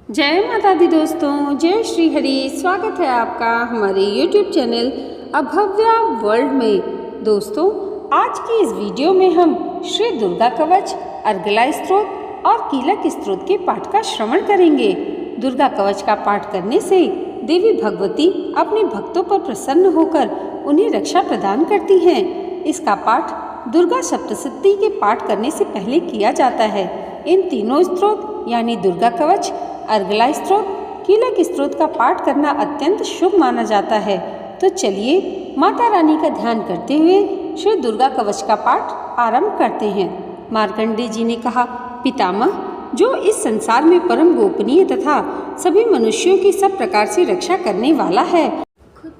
जय माता दी दोस्तों, जय श्री हरि। स्वागत है आपका हमारे YouTube चैनल अभव्या वर्ल्ड में। दोस्तों, आज की इस वीडियो में हम श्री दुर्गा कवच, अर्गला स्तोत्र और कीलक स्तोत्र के पाठ का श्रवण करेंगे। दुर्गा कवच का पाठ करने से देवी भगवती अपने भक्तों पर प्रसन्न होकर उन्हें रक्षा प्रदान करती हैं। इसका पाठ दुर्गा सप्तशती के पाठ करने से पहले किया जाता है। इन तीनों स्तोत्र यानी दुर्गा कवच, अर्गला स्तोत्र, कीलक स्तोत्र का पाठ करना अत्यंत शुभ माना जाता है। तो चलिए माता रानी का ध्यान करते हुए श्री दुर्गा कवच का पाठ आरंभ करते हैं। मार्कंडेय जी ने कहा, पितामह, जो इस संसार में परम गोपनीय तथा सभी मनुष्यों की सब प्रकार से रक्षा करने वाला है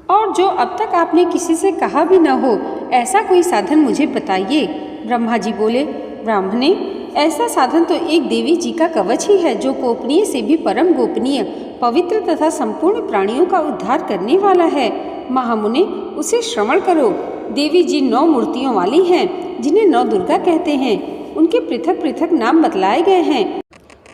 और जो अब तक आपने किसी से कहा भी न हो, ऐसा कोई साधन मुझे बताइए। ब्रह्मा जी बोले, ब्राह्मणे, ऐसा साधन तो एक देवी जी का कवच ही है, जो गोपनीय से भी परम गोपनीय, पवित्र तथा संपूर्ण प्राणियों का उद्धार करने वाला है। महामुने, उसे श्रवण करो। देवी जी 9 मूर्तियों वाली हैं, जिन्हें 9 दुर्गा कहते हैं। उनके पृथक पृथक नाम बतलाए गए हैं।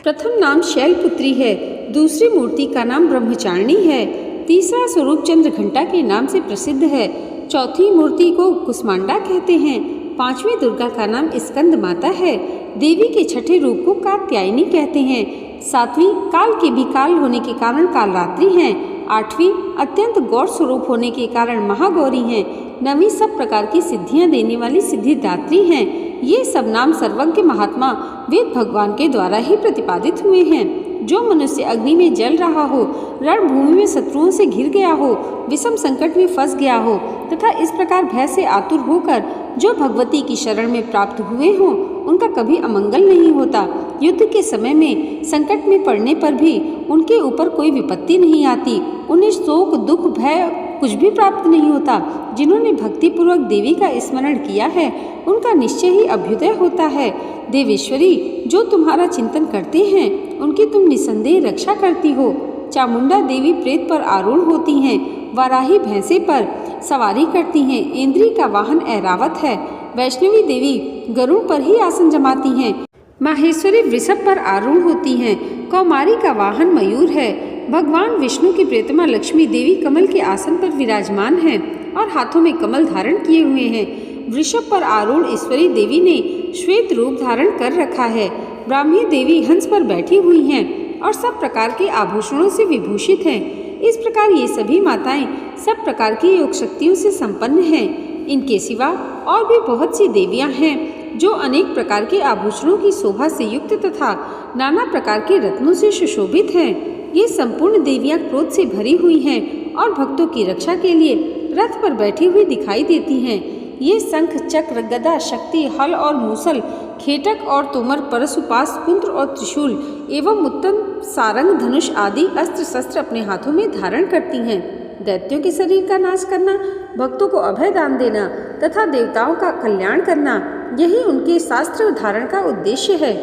प्रथम नाम शैलपुत्री है, दूसरी मूर्ति का नाम ब्रह्मचारिणी है, तीसरा स्वरूप चंद्रघंटा के नाम से प्रसिद्ध है, चौथी मूर्ति को कुष्मांडा कहते हैं, 5वीं दुर्गा का नाम स्कंद माता है, देवी के छठे रूप को कात्यायनी कहते हैं, 7वीं काल के भी काल होने के कारण कालरात्रि हैं, 8वीं अत्यंत गौर स्वरूप होने के कारण महागौरी हैं, 9वीं सब प्रकार की सिद्धियां देने वाली सिद्धिदात्री हैं। ये सब नाम सर्वज्ञ महात्मा वेद भगवान के द्वारा ही प्रतिपादित हुए हैं। जो मनुष्य अग्नि में जल रहा हो, रणभूमि में शत्रुओं से घिर गया हो, विषम संकट में फंस गया हो तथा इस प्रकार भय से आतुर होकर जो भगवती की शरण में प्राप्त हुए हों, उनका कभी अमंगल नहीं होता। युद्ध के समय में संकट में पड़ने पर भी उनके ऊपर कोई विपत्ति नहीं आती। उन्हें शोक, दुख, भय कुछ भी प्राप्त नहीं होता। जिन्होंने भक्तिपूर्वक देवी का स्मरण किया है, उनका निश्चय ही अभ्युदय होता है। देवेश्वरी, जो तुम्हारा चिंतन करते हैं, उनकी तुम निसंदेह रक्षा करती हो। चामुंडा देवी प्रेत पर आरूढ़ होती हैं, वाराही भैंसे पर सवारी करती हैं, इंद्री का वाहन ऐरावत है, वैष्णवी देवी गरुड़ पर ही आसन जमाती हैं, माहेश्वरी वृषभ पर आरूढ़ होती हैं, कौमारी का वाहन मयूर है, भगवान विष्णु की प्रियतमा लक्ष्मी देवी कमल के आसन पर विराजमान है और हाथों में कमल धारण किए हुए हैं। वृषभ पर आरूढ़ ईश्वरी देवी ने श्वेत रूप धारण कर रखा है। ब्राह्मी देवी हंस पर बैठी हुई हैं और सब प्रकार के आभूषणों से विभूषित हैं। इस प्रकार ये सभी माताएं सब प्रकार की योग शक्तियों से संपन्न हैं। इनके सिवा और भी बहुत सी देवियां हैं, जो अनेक प्रकार के आभूषणों की शोभा से युक्त तथा नाना प्रकार के रत्नों से सुशोभित हैं। ये संपूर्ण देवियां क्रोध से भरी हुई हैं और भक्तों की रक्षा के लिए रथ पर बैठी हुई दिखाई देती हैं। ये शंख, चक्र, गदा, शक्ति, हल और मूसल, खेटक और तोमर, परशुपाश, कुंत्र और त्रिशूल एवं उत्तम सारंग, धनुष आदि अस्त्र शस्त्र अपने हाथों में धारण करती हैं। दैत्यों के शरीर का नाश करना, भक्तों को अभय दान देना तथा देवताओं का कल्याण करना, यही उनके शास्त्र धारण का उद्देश्य है।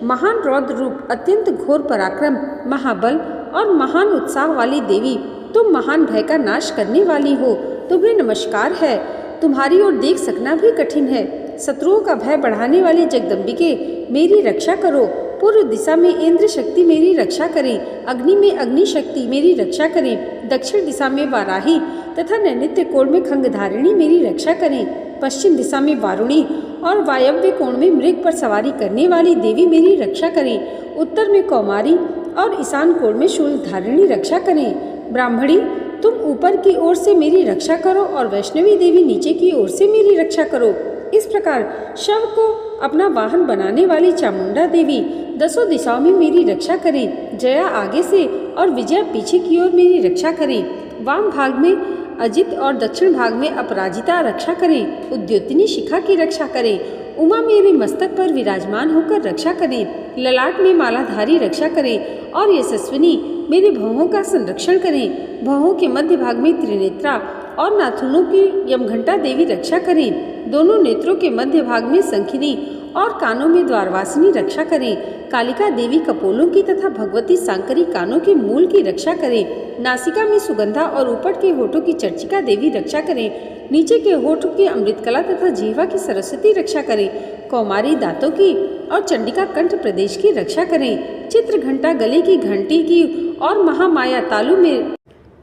महान रौद्र रूप, अत्यंत घोर पराक्रम, महाबल और महान उत्साह वाली देवी, तुम महान भय का नाश करने वाली हो। तुम्हें नमस्कार है। तुम्हारी ओर देख सकना भी कठिन है। शत्रुओं का भय बढ़ाने वाली जगदम्बिके, मेरी रक्षा करो। पूर्व दिशा में इंद्र शक्ति मेरी रक्षा करें, अग्नि में अग्नि शक्ति मेरी रक्षा करें, दक्षिण दिशा में वाराही तथा नैऋत्य कोण में खंगधारिणी मेरी रक्षा करें, पश्चिम दिशा में वारुणी और वायव्य कोण में मृग पर सवारी करने वाली देवी मेरी रक्षा करें, उत्तर में कौमारी और ईशान कोण में शूलधारिणी रक्षा करें। ब्राह्मणी, तुम ऊपर की ओर से मेरी रक्षा करो और वैष्णवी देवी नीचे की ओर से मेरी रक्षा करो। इस प्रकार शव को अपना वाहन बनाने वाली चामुंडा देवी 10 दिशाओं में मेरी रक्षा करें। जया आगे से और विजया पीछे की ओर मेरी रक्षा करें। वाम भाग में अजित और दक्षिण भाग में अपराजिता रक्षा करें। उद्योतिनी शिखा की रक्षा करें। उमा मेरे मस्तक पर विराजमान होकर रक्षा करें। ललाट में मालाधारी रक्षा करें और यशस्विनी मेरे भवों का संरक्षण करें। भवों के मध्य भाग में त्रिनेत्रा और नाथुनों की यमघंटा देवी रक्षा करें। दोनों नेत्रों के मध्य भाग में शंखिनी और कानों में द्वारवासिनी रक्षा करें। कालिका देवी कपोलों की तथा भगवती सांकरी कानों के मूल की रक्षा करें। नासिका में सुगंधा और ऊपर के होठों की चर्चिका देवी रक्षा करें। नीचे के होठों की अमृतकला तथा जीवा की सरस्वती रक्षा करें। कौमारी दांतों की और चंडिका कंठ प्रदेश की रक्षा करें। चित्र घंटा गले की घंटी की और महामाया तालु में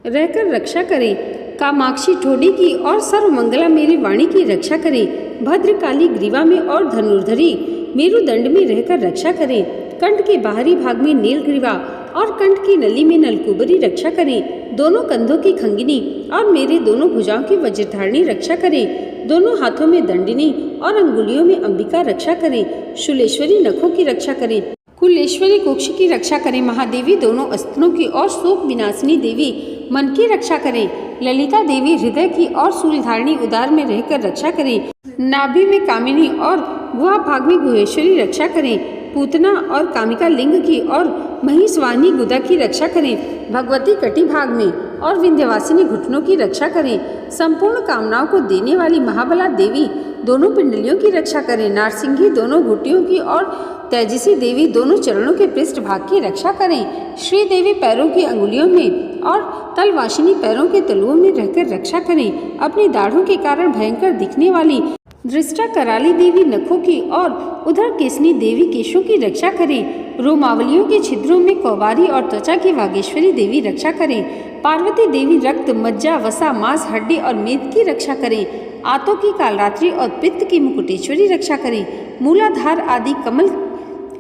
रहकर रक्षा करे। कामाक्षी ठोड़ी की और सर्वमंगला मेरी वाणी की रक्षा करे। भद्रकाली ग्रीवा में और धनुर्धरी मेरुदंड में रहकर रक्षा करे। कंठ के बाहरी भाग में नीलग्रीवा और कंठ की नली में नलकुबरी रक्षा करें। दोनों कंधों की खंगिनी और मेरे दोनों भुजाओं की वज्रधारिणी रक्षा करें। दोनों हाथों में दंडिनी और अंगुलियों में अंबिका रक्षा करें। शूलेश्वरी नखों की रक्षा करें। कुलेश्वरी कुक्ष की रक्षा करें। महादेवी दोनों अस्त्रों की और शोक विनाशिनी देवी मन की रक्षा करें। ललिता देवी हृदय की और शूलधारिणी उदार में रहकर रक्षा करें। नाभि में कामिनी और गुहा भाग में गुहेश्वरी रक्षा करें। पूतना और कामिका लिंग की और महिषवाहिनी गुदा की रक्षा करें। भगवती कटी भाग में और विंध्यवासिनी घुटनों की रक्षा करें। संपूर्ण कामनाओं को देने वाली महाबला देवी दोनों पिंडलियों की रक्षा करें। नारसिंही दोनों घुटियों की और तेजसी देवी दोनों चरणों के पृष्ठ भाग की रक्षा करें। श्री देवी पैरों की अंगुलियों में और तलवासिनी पैरों के तलुओं में रहकर रक्षा करें। अपनी दाढ़ों के कारण भयंकर दिखने वाली दृष्टा कराली देवी नखों की और उधर केसनी देवी केशों की रक्षा करें। रोमावलियों के छिद्रों में कौबारी और त्वचा की वागेश्वरी देवी रक्षा करें। पार्वती देवी रक्त, मज्जा, वसा, मांस, हड्डी और मेद की रक्षा करें। आंतों की कालरात्रि और पित्त की मुकुटेश्वरी रक्षा करें। मूलाधार आदि कमल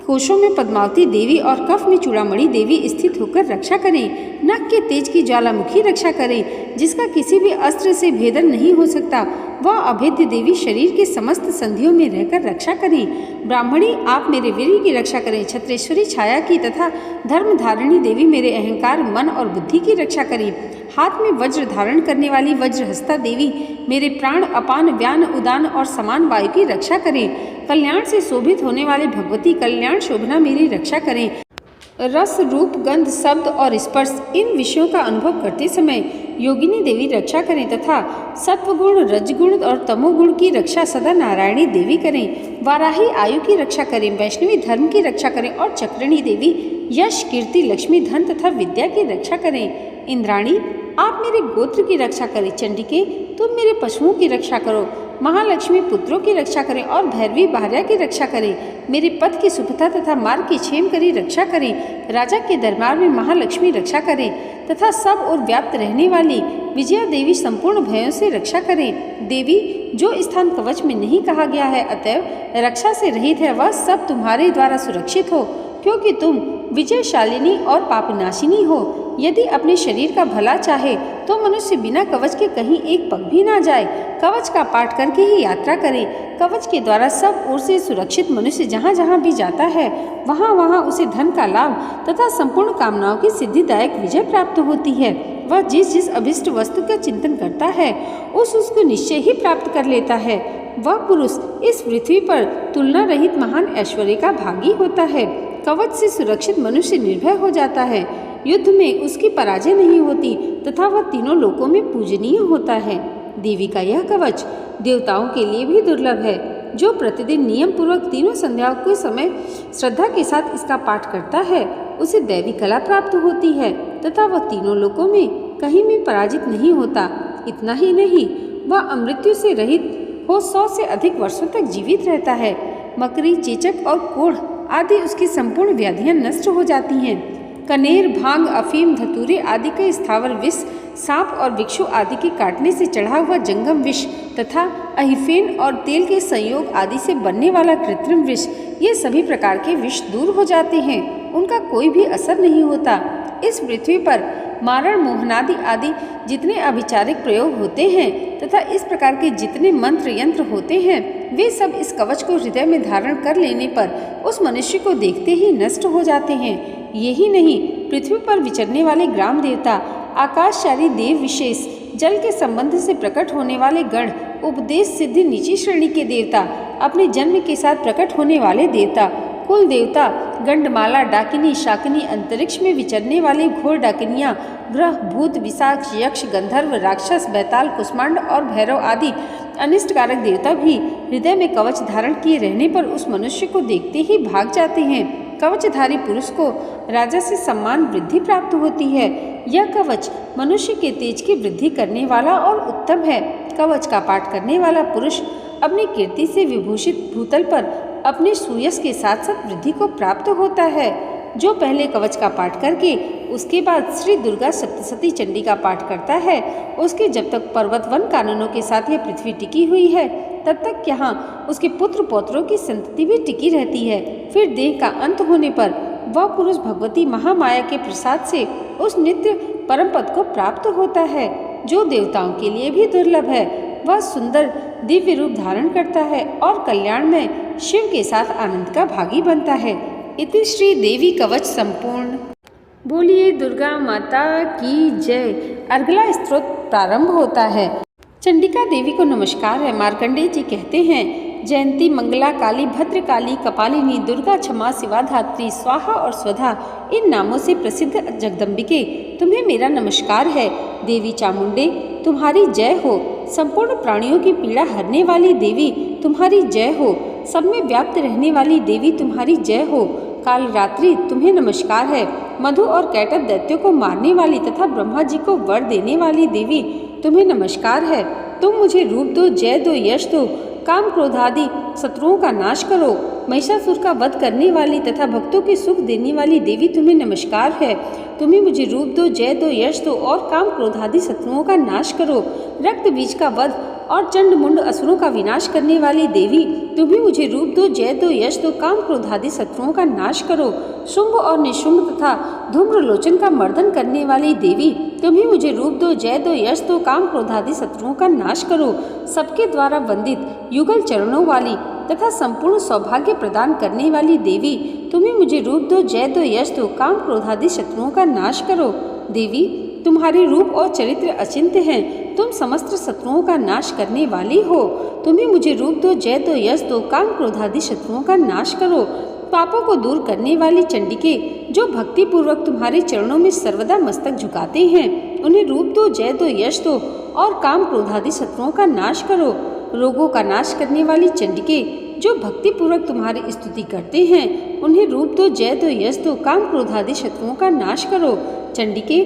कोशों में पद्मावती देवी और कफ में चूड़ामणि देवी स्थित होकर रक्षा करें। नाक के तेज की ज्वालामुखी रक्षा करें, जिसका किसी भी अस्त्र से भेदन नहीं हो सकता। वह अभेद्य देवी शरीर के समस्त संधियों में रहकर रक्षा करें। ब्राह्मणी आप मेरे वीर की रक्षा करें। छत्रेश्वरी छाया की तथा धर्मधारिणी देवी मेरे अहंकार, मन और बुद्धि की रक्षा करें। हाथ में वज्र धारण करने वाली वज्रहस्ता देवी मेरे प्राण, अपान, व्यान, उदान और समान वायु की रक्षा करें। कल्याण से शोभित होने वाले भगवती कल्याण शोभना मेरी रक्षा करें। रस, रूप, गंध, शब्द और स्पर्श इन विषयों का अनुभव करते समय योगिनी देवी रक्षा करें तथा सत्वगुण, रजगुण और तमोगुण की रक्षा सदा नारायणी देवी करें। वाराही आयु की रक्षा करें। वैष्णवी धर्म की रक्षा करें और चक्रणी देवी यश, कीर्ति, लक्ष्मी, धन तथा विद्या की रक्षा करें। इंद्राणी आप मेरे गोत्र की रक्षा करें। चंडिके तुम मेरे पशुओं की रक्षा करो। महालक्ष्मी पुत्रों की रक्षा करें और भैरवी भार्या की रक्षा करें। मेरे पथ की सुपथा तथा मार्ग की क्षेम करी रक्षा करें। राजा के दरबार में महालक्ष्मी रक्षा करें तथा सब और व्याप्त रहने वाली विजया देवी संपूर्ण भयों से रक्षा करें। देवी जो स्थान कवच में नहीं कहा गया है अतएव रक्षा से रहित है, वह सब तुम्हारे द्वारा सुरक्षित हो, क्योंकि तुम विजयशालिनी और पापनाशिनी हो। यदि अपने शरीर का भला चाहे तो मनुष्य बिना कवच के कहीं एक पग भी ना जाए। कवच का पाठ करके ही यात्रा करे। कवच के द्वारा सब ओर से सुरक्षित मनुष्य जहाँ जहाँ भी जाता है वहाँ वहाँ उसे धन का लाभ तथा संपूर्ण कामनाओं की सिद्धिदायक विजय प्राप्त होती है। वह जिस जिस अभिष्ट वस्तु का चिंतन करता है उसको निश्चय ही प्राप्त कर लेता है। वह पुरुष इस पृथ्वी पर तुलना रहित महान ऐश्वर्य का भागी होता है। कवच से सुरक्षित मनुष्य निर्भय हो जाता है। युद्ध में उसकी पराजय नहीं होती तथा वह तीनों लोकों में पूजनीय होता है। देवी का यह कवच देवताओं के लिए भी दुर्लभ है। जो प्रतिदिन नियम पूर्वक तीनों संध्याओं के समय श्रद्धा के साथ इसका पाठ करता है उसे दैवी कला प्राप्त होती है तथा वह तीनों लोकों में कहीं भी पराजित नहीं होता। इतना ही नहीं, वह अमृत्यु से रहित हो 100 से अधिक वर्षों तक जीवित रहता है। मकरी, चेचक और कोढ़ आदि उसकी संपूर्ण व्याधियां नष्ट हो जाती हैं। कनेर, भांग, अफीम, धतूरे आदि के स्थावर विष, सांप और भिक्षु आदि के काटने से चढ़ा हुआ जंगम विष तथा अहिफेन और तेल के संयोग आदि से बनने वाला कृत्रिम विष, ये सभी प्रकार के विष दूर हो जाते हैं। उनका कोई भी असर नहीं होता। इस पृथ्वी पर मारण, मोहनादि आदि जितने अभिचारिक प्रयोग होते हैं तथा इस प्रकार के जितने मंत्र यंत्र होते हैं वे सब इस कवच को हृदय में धारण कर लेने पर उस मनुष्य को देखते ही नष्ट हो जाते हैं। यही नहीं, पृथ्वी पर विचरने वाले ग्राम देवता, आकाशचारी देव विशेष, जल के संबंध से प्रकट होने वाले गण, उपदेश सिद्धि नीची श्रेणी के देवता, अपने जन्म के साथ प्रकट होने वाले देवता, कुल देवता, गंडमाला, डाकिनी, शाकिनी, अंतरिक्ष में विचरने वाली घोर डाकिनियाँ, ग्रह, भूत, विशाख, यक्ष, गंधर्व, राक्षस, बैताल, कुष्मांड और भैरव आदि अनिष्टकारक देवता भी हृदय में कवच धारण किए रहने पर उस मनुष्य को देखते ही भाग जाते हैं। कवचधारी पुरुष को राजा से सम्मान वृद्धि प्राप्त होती है। यह कवच मनुष्य के तेज की वृद्धि करने वाला और उत्तम है। कवच का पाठ करने वाला पुरुष अपनी कीर्ति से विभूषित भूतल पर अपने सुयश के साथ साथ वृद्धि को प्राप्त होता है। जो पहले कवच का पाठ करके उसके बाद श्री दुर्गा सप्तशती चंडी का पाठ करता है, उसके जब तक पर्वत वन कानूनों के साथ यह पृथ्वी टिकी हुई है तब तक यहाँ उसके पुत्र पौत्रों की संतति भी टिकी रहती है। फिर देह का अंत होने पर वह पुरुष भगवती महामाया के प्रसाद से उस नित्य परम पद को प्राप्त होता है, जो देवताओं के लिए भी दुर्लभ है। वह सुंदर दिव्य रूप धारण करता है और कल्याण में शिव के साथ आनंद का भागी बनता है। इति श्री देवी कवच संपूर्ण। बोलिए दुर्गा माता की जय। अगला स्तोत्र प्रारंभ होता है। चंडिका देवी को नमस्कार है। मार्कंडेय जी कहते हैं, जयंती, मंगला, काली, भद्रकाली, कपालिनी, दुर्गा, क्षमा, शिवा, धात्री, स्वाहा और स्वधा इन नामों से प्रसिद्ध जगदम्बिके तुम्हें मेरा नमस्कार है। देवी चामुंडे तुम्हारी जय हो। संपूर्ण प्राणियों की पीड़ा हरने वाली देवी तुम्हारी जय हो। सब में व्याप्त रहने वाली देवी तुम्हारी जय हो। काल रात्रि तुम्हें नमस्कार है। मधु और कैटभ दैत्यों को मारने वाली तथा ब्रह्मा जी को वर देने वाली देवी तुम्हें नमस्कार है। तुम मुझे रूप दो, जय दो, यश दो, काम क्रोध आदि शत्रुओं का नाश करो। महिषासुर का वध करने वाली तथा भक्तों के सुख देने वाली देवी तुम्हें नमस्कार है। तुम्हें मुझे रूप दो, जय दो, यश दो और काम क्रोध आदि शत्रुओं का नाश करो। रक्त बीज का वध और चंड मुंड असुरों का विनाश करने वाली देवी तुम्हें मुझे रूप दो, जय दो, यश दो, काम क्रोध आदि शत्रुओं का नाश करो। शुंभ और निशुंभ तथा धूम्रलोचन का मर्दन करने वाली देवी तुम्हें मुझे रूप दो, जय दो, यश दो, काम क्रोध आदि शत्रुओं का नाश करो। सबके द्वारा वंदित युगल चरणों वाली तथा संपूर्ण सौभाग्य प्रदान करने वाली देवी तुम्हें मुझे रूप दो, जय दो, यश दो, काम क्रोध आदि शत्रुओं का नाश करो। देवी तुम्हारे रूप और चरित्र अचिंत्य हैं। तुम समस्त शत्रुओं का नाश करने वाली हो। तुम्हें मुझे रूप दो, जय दो, यश दो, काम क्रोध आदि शत्रुओं का नाश करो। पापों को दूर करने वाली चंडिके जो भक्ति पूर्वक तुम्हारे चरणों में सर्वदा मस्तक झुकाते हैं, उन्हें रूप दो, जय दो, यश दो और काम क्रोध आदि शत्रुओं का नाश करो। रोगों का नाश करने वाली चंडिके जो भक्ति पूर्वक तुम्हारी स्तुति करते हैं, उन्हें रूप दो, जय दो, यश दो, काम क्रोध आदि शत्रुओं का नाश करो। चंडिके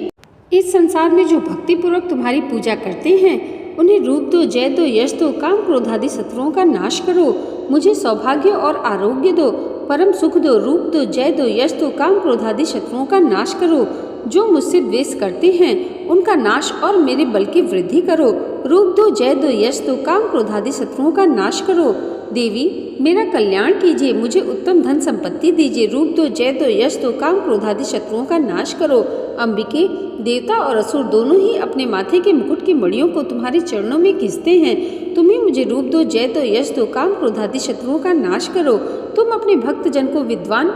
इस संसार में जो भक्ति पूर्वक तुम्हारी पूजा करते हैं, उन्हें रूप दो, जय दो, यश दो, काम क्रोध आदि शत्रुओं का नाश करो। मुझे सौभाग्य और आरोग्य दो, परम सुख दो, रूप दो, जय दो, यश दो, काम क्रोध आदि शत्रुओं का नाश करो। जो मुझसे द्वेष करते हैं उनका नाश और मेरे बल की वृद्धि करो। रूप दो, जय दो, यश दो, काम क्रोध आदि शत्रुओं का नाश करो। देवी मेरा कल्याण कीजिए, मुझे उत्तम धन संपत्ति दीजिए। रूप दो, जय दो, यश दो, काम क्रोध आदि शत्रुओं का नाश करो। अंबिके देवता और असुर दोनों ही अपने माथे के मुकुट की मणियों को तुम्हारे चरणों में खींचते हैं। तुम्हें मुझे रूप दो, जय दो, यश दो, काम क्रोध आदि शत्रुओं का नाश करो। तुम अपने भक्त जन को विद्वान,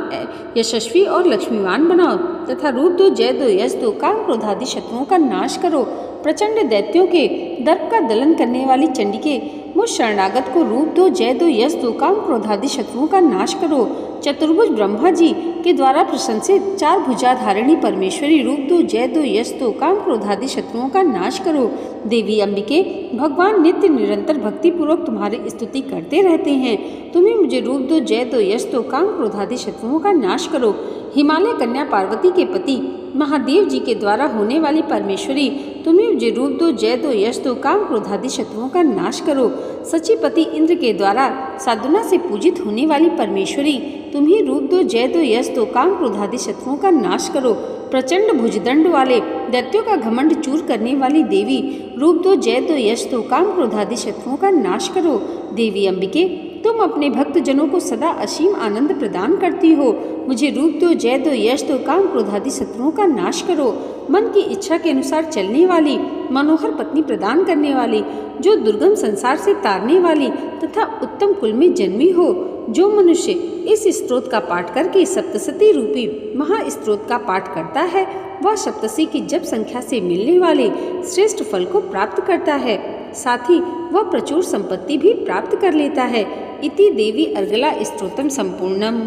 यशस्वी और लक्ष्मीवान बनाओ तथा रूप दो, जय दो, यश दो, काम क्रोध आदि शत्रुओं का नाश करो। प्रचंड दैत्यों के दर्प का दलन करने वाली चंडिके मुझ शरणागत को रूप दो, जय दो, यश दो, काम क्रोध आदि शत्रुओं का नाश करो। चतुर्भुज ब्रह्मा जी के द्वारा प्रशंसित चार भुजाधारिणी परमेश्वरी रूप दो, जय दो, यश दो, काम क्रोध आदि शत्रुओं का नाश करो। देवी अंबिके भगवान नित्य निरंतर भक्ति पूर्वक तुम्हारी स्तुति करते रहते हैं। तुम्हें मुझे रूप दो, जय दो, यश दो, काम क्रोध आदि शत्रुओं का नाश करो। हिमालय कन्या पार्वती के पति महादेव जी के द्वारा होने वाली परमेश्वरी तुम्हें मुझे रूप दो, जय दो, यश दो, काम क्रोध आदि शत्रुओं का नाश करो। सचिपति इंद्र के द्वारा साधुना से पूजित होने वाली परमेश्वरी तुम्हें रूप दो, जय दो, यश दो, काम क्रोध आदि शत्रुओं का नाश करो। प्रचंड भुजदंड वाले दैत्यों का घमंड चूर करने वाली देवी रूप दो, जय दो, यश दो, काम क्रोध आदि शत्रुओं का नाश करो। देवी अंबिके तुम अपने भक्त जनों को सदा असीम आनंद प्रदान करती हो। मुझे रूप दो, जय दो, यश दो, काम क्रोध आदि शत्रुओं का नाश करो। मन की इच्छा के अनुसार चलने वाली, मनोहर पत्नी प्रदान करने वाली, जो दुर्गम संसार से तारने वाली तथा उत्तम कुल में जन्मी हो। जो मनुष्य इस स्तोत्र का पाठ करके सप्तशती रूपी महास्तोत्र का पाठ करता है, वह सप्तशी की जप संख्या से मिलने वाले श्रेष्ठ फल को प्राप्त करता है। साथ ही वह प्रचुर संपत्ति भी प्राप्त कर लेता है। इति देवी अर्गला स्तोत्रम संपूर्णम।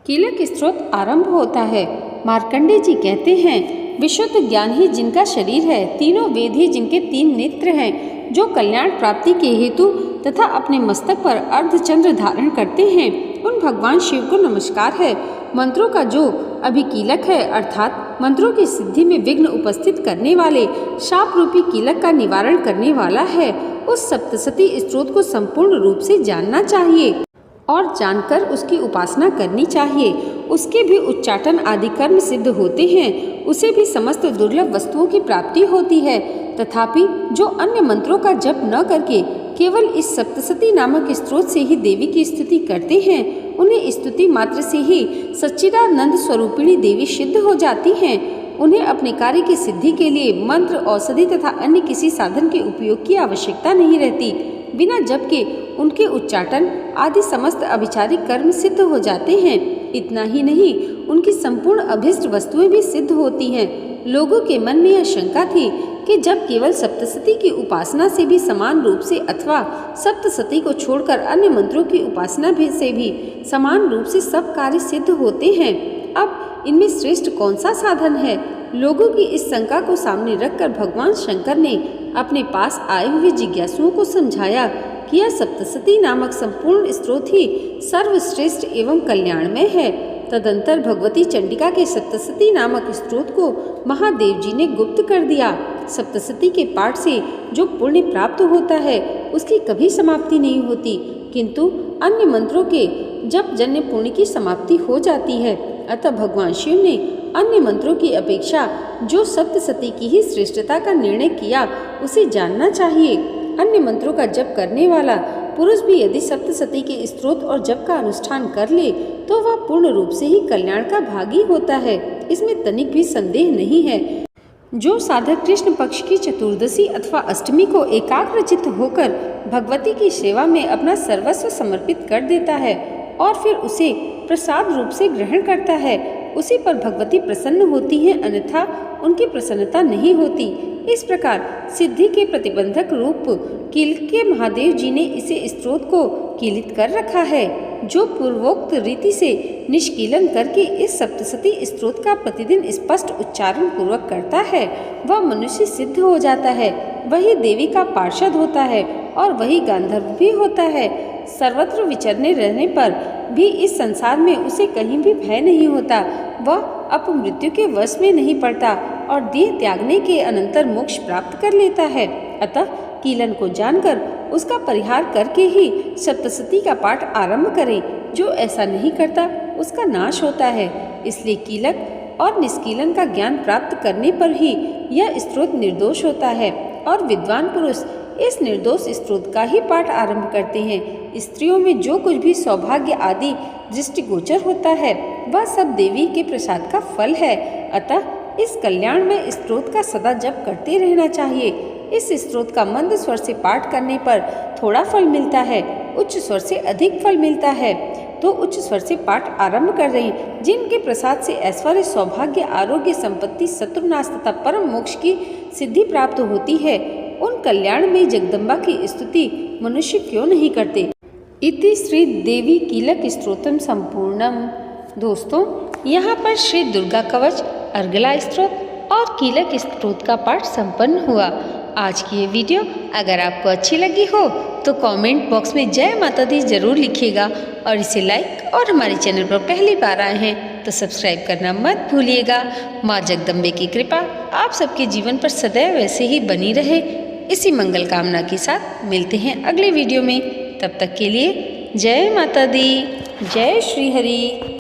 कीलक स्तोत्र आरंभ होता है। मार्कंडेय जी कहते हैं, विशुद्ध ज्ञान ही जिनका शरीर है, तीनों वेद ही जिनके तीन नेत्र हैं, जो कल्याण प्राप्ति के हेतु तथा अपने मस्तक पर अर्धचंद्र धारण करते हैं, उन भगवान शिव को नमस्कार है। मंत्रों का जो अभिकीलक है, अर्थात मंत्रों की सिद्धि में विघ्न उपस्थित करने वाले शाप रूपी कीलक का निवारण करने वाला है, उस सप्तशती स्तोत्र को संपूर्ण रूप से जानना चाहिए। और जानकर उसकी उपासना करनी चाहिए। उसके भी उच्चाटन आदि कर्म सिद्ध होते हैं, उसे भी समस्त दुर्लभ वस्तुओं की प्राप्ति होती है। तथापि जो अन्य मंत्रों का जप न करके केवल इस सप्तसती नामक स्त्रोत से ही देवी की स्तुति करते हैं, उन्हें स्तुति मात्र से ही सच्चिदानंद स्वरूपिणी देवी सिद्ध हो जाती हैं। उन्हें अपने कार्य की सिद्धि के लिए मंत्र, औषधि तथा अन्य किसी साधन के उपयोग की आवश्यकता नहीं रहती। बिना जप के उनके उच्चाटन आदि समस्त अभिचारिक कर्म सिद्ध हो जाते हैं। इतना ही नहीं, उनकी संपूर्ण अभीष्ट वस्तुएं भी सिद्ध होती हैं। लोगों के मन में यह शंका थी कि जब केवल सप्तसती की उपासना से भी समान रूप से अथवा सप्तसती को छोड़कर अन्य मंत्रों की उपासना से भी समान रूप से सब कार्य सिद्ध होते हैं, अब इनमें श्रेष्ठ कौन सा साधन है? लोगों की इस शंका को सामने रखकर भगवान शंकर ने अपने पास आए हुए जिज्ञासुओं को समझाया कि यह सप्तसती नामक संपूर्ण स्त्रोत ही सर्वश्रेष्ठ एवं कल्याणमय है। तदंतर भगवती चंडिका के सप्तसती नामक स्त्रोत को महादेव जी ने गुप्त कर दिया। सप्तसती के पाठ से जो पुण्य प्राप्त होता है उसकी कभी समाप्ति नहीं होती, किंतु अन्य मंत्रों के जप जन्य पुण्य की समाप्ति हो जाती है। अतः भगवान शिव ने अन्य मंत्रों की अपेक्षा जो सप्तसती की ही श्रेष्ठता का निर्णय किया उसे जानना चाहिए। अन्य मंत्रों का जप करने वाला पुरुष भी यदि सप्तसती के स्त्रोत और जप का अनुष्ठान कर ले तो वह पूर्ण रूप से ही कल्याण का भागी होता है, इसमें तनिक भी संदेह नहीं है। जो साधक कृष्ण पक्ष की चतुर्दशी अथवा अष्टमी को एकाग्रचित्त होकर भगवती की सेवा में अपना सर्वस्व समर्पित कर देता है और फिर उसे प्रसाद रूप से ग्रहण करता है, उसी पर भगवती प्रसन्न होती हैं, अन्यथा उनकी प्रसन्नता नहीं होती। इस प्रकार सिद्धि के प्रतिबंधक रूप कील के महादेव जी ने इसे स्त्रोत को कीलित कर रखा है। जो पूर्वोक्त रीति से निष्कीलन करके इस सप्तसती स्त्रोत का प्रतिदिन स्पष्ट उच्चारण पूर्वक करता है वह मनुष्य सिद्ध हो जाता है, वही देवी का पार्षद होता है और वही गांधर्व भी होता है। सर्वत्र विचरने रहने पर भी इस संसार में उसे कहीं भी भय नहीं होता, वह अपमृत्यु के वश में नहीं पड़ता और देह त्यागने के अनंतर मोक्ष प्राप्त कर लेता है। अतः कीलन को जानकर उसका परिहार करके ही सप्तसती का पाठ आरंभ करें। जो ऐसा नहीं करता उसका नाश होता है। इसलिए कीलक और निष्कीलन का ज्ञान प्राप्त करने पर ही यह स्त्रोत निर्दोष होता है और विद्वान पुरुष इस निर्दोष स्त्रोत का ही पाठ आरंभ करते हैं। स्त्रियों में जो कुछ भी सौभाग्य आदि दृष्टिगोचर होता है वह सब देवी के प्रसाद का फल है। अतः इस कल्याण में स्त्रोत का सदा जप करते रहना चाहिए। इस स्त्रोत का मंद स्वर से पाठ करने पर थोड़ा फल मिलता है, उच्च स्वर से अधिक फल मिलता है। तो उच्च स्वर से पाठ आरंभ कर रहे हैं। जिनके प्रसाद से ऐश्वर्य, सौभाग्य, आरोग्य, संपत्ति, शत्रुनाश तथा परम मोक्ष की सिद्धि प्राप्त होती है, उन कल्याण में जगदम्बा की स्तुति मनुष्य क्यों नहीं करते। इति श्री देवी कीलक स्तोत्रम संपूर्णम। दोस्तों, यहाँ पर श्री दुर्गा कवच, अर्गला स्तोत्र और कीलक स्तोत्र का पाठ संपन्न हुआ। आज की ये वीडियो अगर आपको अच्छी लगी हो तो कमेंट बॉक्स में जय माता दी जरूर लिखिएगा और इसे लाइक और हमारे चैनल पर पहली बार आए हैं तो सब्सक्राइब करना मत भूलिएगा। माँ जगदम्बे की कृपा आप सबके जीवन पर सदैव वैसे ही बनी रहे, इसी मंगल कामना के साथ मिलते हैं अगले वीडियो में। तब तक के लिए जय माता दी, जय श्री हरि।